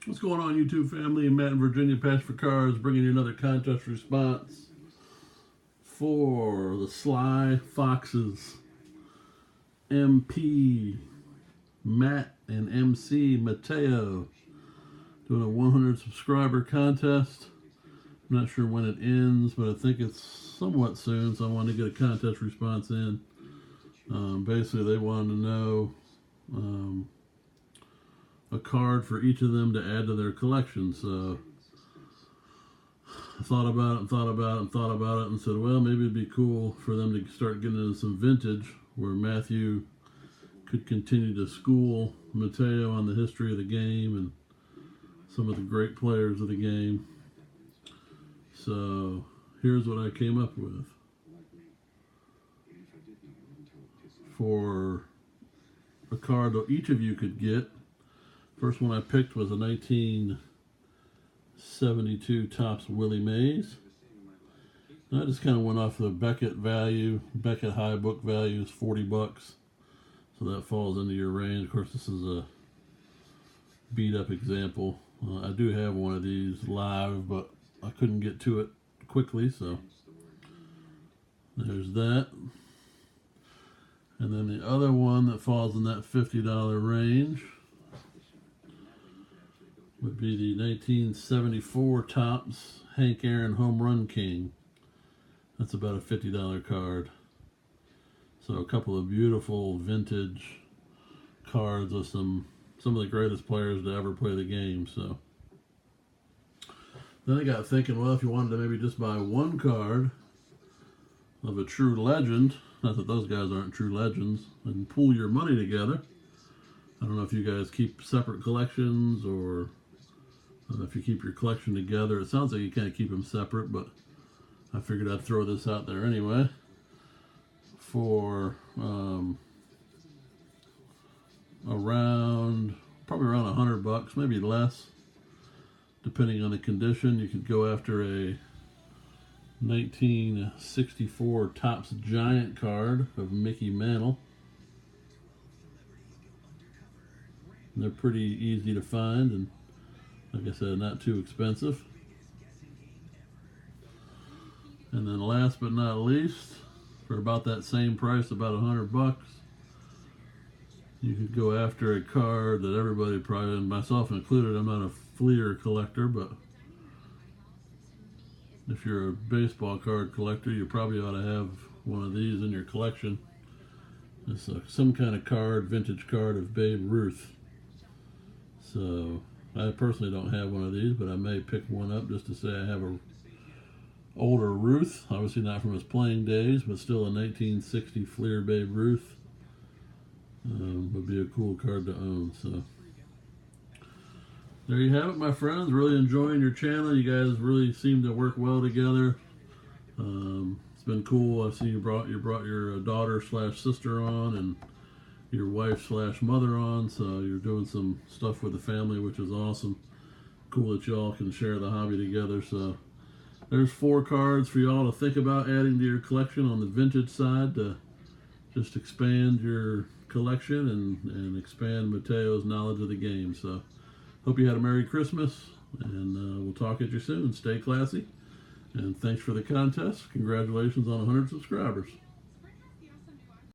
What's going on, YouTube family? Matt in Virginia, Patch for Cars, bringing you another contest response for the Sly Foxes. MP Matt and MC Mateo doing a 100 subscriber contest. I'm not sure when it ends, but I think it's somewhat soon, so I wanted to get a contest response in. Basically, they wanted to know a card for each of them to add to their collection. So I thought about it and said, well, maybe it'd be cool for them to start getting into some vintage where Matthew could continue to school Mateo on the history of the game and some of the great players of the game. So here's what I came up with. For a card that each of you could get, first one I picked was a 1972 Topps Willie Mays. And I just kind of went off the Beckett value. Beckett high book value is $40. So that falls into your range. Of course, this is a beat up example. I do have one of these live, but I couldn't get to it quickly, so there's that. And then the other one that falls in that $50 range would be the 1974 Topps Hank Aaron Home Run King. That's about a $50 card. So a couple of beautiful vintage cards of some of the greatest players to ever play the game. So then I got thinking, well, if you wanted to maybe just buy one card of a true legend, not that those guys aren't true legends, and pool your money together. I don't know if you guys keep separate collections or if you keep your collection together. It sounds like you can't keep them separate, but I figured I'd throw this out there anyway for probably around $100, maybe less, depending on the condition. You could go after a 1964 Topps Giant card of Mickey Mantle. And they're pretty easy to find, and like I said, not too expensive. And then last but not least, for about that same price, about $100, you could go after a card that everybody probably, and myself included, I'm not a Fleer collector, but if you're a baseball card collector, you probably ought to have one of these in your collection. It's some kind of card, vintage card of Babe Ruth. So I personally don't have one of these, but I may pick one up just to say I have a older Ruth. Obviously not from his playing days, but still a 1960 Fleer Babe Ruth. Would be a cool card to own. So there you have it, my friends. Really enjoying your channel. You guys really seem to work well together. It's been cool. I've seen you brought your daughter/sister on, and your wife/mother on. So you're doing some stuff with the family, which is awesome. Cool that y'all can share the hobby together. So there's 4 cards for y'all to think about adding to your collection on the vintage side to just expand your collection and expand Mateo's knowledge of the game. So hope you had a Merry Christmas, and we'll talk at you soon. Stay classy, and thanks for the contest. Congratulations on 100 subscribers.